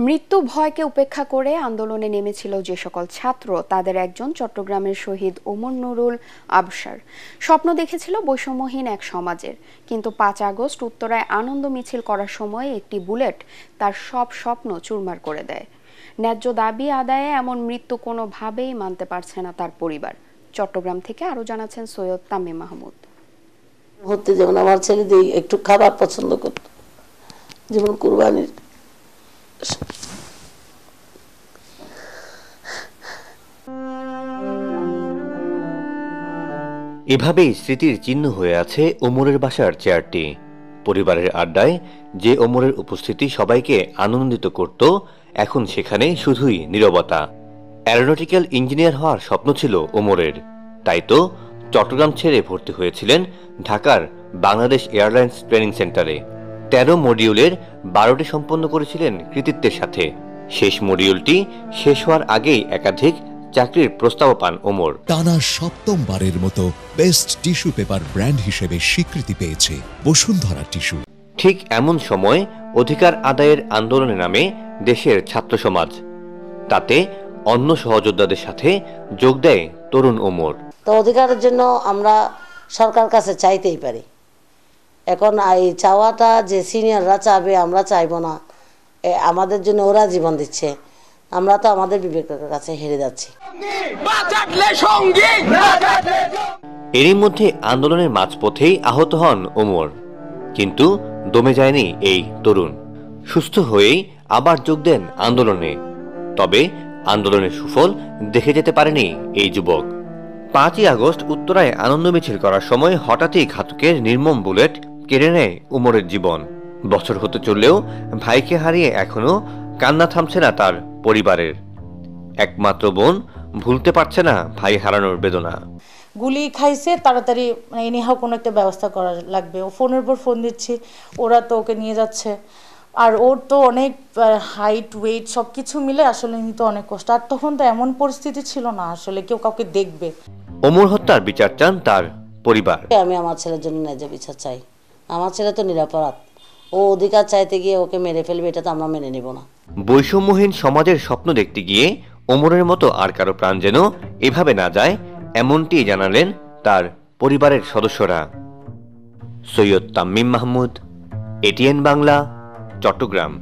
মৃত্যু ভয়কে উপেক্ষা করে আন্দোলনে নেমেছিল যে সকল ছাত্র, তাদের একজন চট্টগ্রামের শহীদ ওমর নুরুল আবসার। স্বপ্ন দেখেছিল বৈষম্যহীন এক সমাজের, কিন্তু ৫ আগস্ট উত্তরায় আনন্দ মিছিল করার সময় একটি বুলেট তার সব স্বপ্ন চুরমার করে দেয়। ন্যায্য দাবি আদায়ে এমন মৃত্যু কোনোভাবেই মানতে পারছে না তার পরিবার। চট্টগ্রাম থেকে আরো জানাচ্ছেন সৈয়দ তামিম মাহমুদ। হতে যেমন আমার ছেলে একটু খাবার পছন্দ করত, যেমন কুরবানির এভাবেই স্মৃতির চিহ্ন হয়ে আছে ওমরের বাসার চেয়ারটি। পরিবারের আড্ডায় যে ওমরের উপস্থিতি সবাইকে আনন্দিত করত, এখন সেখানে শুধুই নীরবতা। অ্যারোনটিক্যাল ইঞ্জিনিয়ার হওয়ার স্বপ্ন ছিল ওমরের, তাই তো চট্টগ্রাম ছেড়ে ভর্তি হয়েছিলেন ঢাকার বাংলাদেশ এয়ারলাইন্স ট্রেনিং সেন্টারে। ১৩ মডিউলের ১২টি সম্পন্ন করেছিলেন কৃতিত্বের সাথে। শেষ মডিউলটি শেষ হওয়ার আগেই একাধিক চাকরির প্রস্তাব পান ওমর। টানা সপ্তমবারের মতো বেস্ট টিস্যু পেপার ব্র্যান্ড হিসেবে স্বীকৃতি পেয়েছে বসুন্ধরা টিস্যু। ঠিক এমন সময় অধিকার আদায়ের আন্দোলনে নামে দেশের ছাত্র সমাজ। তাতে অন্য সহযোদ্ধাদের সাথে যোগ দেয় তরুণ ওমর। তো অধিকারের জন্য আমরা সরকার কাছে চাইতেই পারি। এখন এই চাওয়াটা যে সিনিয়ররা চাবে আমরা চাইবো না, আমাদের জন্য ওরা জীবন দিচ্ছে, আমরা তো আমাদের বিবেকের কাছে হেরে যাচ্ছি। এরই মধ্যে আন্দোলনের মাঝপথেই আহত হন ওমর, কিন্তু দমে যায়নি এই তরুণ। সুস্থ হয়েই আবার যোগ দেন আন্দোলনে। তবে আন্দোলনের সুফল দেখে যেতে পারেনি এই যুবক। ৫ই আগস্ট উত্তরায় আনন্দ মিছিল করার সময় হঠাৎই ঘাতকের নির্মম বুলেট কেড়ে নেয় ওমরের জীবন। বছর হতে চললেও ভাইকে হারিয়ে এখনো কান্না থামছে না তার পরিবারের। একমাত্র বোন ভুলতে পারছে না ভাই হারানোর বেদনা। গুলি খাইছে, তাড়াতাড়ি এনিহাও কোনো একটা ব্যবস্থা করা লাগবে। ও ফোনের পর ফোন দিচ্ছে, ওরা তো ওকে নিয়ে যাচ্ছে। আর ওর তো অনেক হাইট ওয়েট সব কিছু মিলে আসলে নিতে অনেক কষ্ট। আর তখন তো এমন পরিস্থিতি ছিল না আসলে কেউ কাউকে দেখবে। ওমর হত্যার বিচার চান তার পরিবার। আমি আমার ছেলের জন্য ন্যায্য বিচার চাই। আমার ছেলে তো নিরপরাধ, ও অধিকার চাইতে গিয়ে ওকে মেরে ফেলবে, এটা তো আমরা মেনে নেব না। বৈষম্যহীন সমাজের স্বপ্ন দেখতে গিয়ে ওমরের মতো আর কারো প্রাণ যেন এভাবে না যায়, এমনটি জানালেন তার পরিবারের সদস্যরা। সৈয়দ তামিম মাহমুদ, এটিএন বাংলা, চট্টগ্রাম।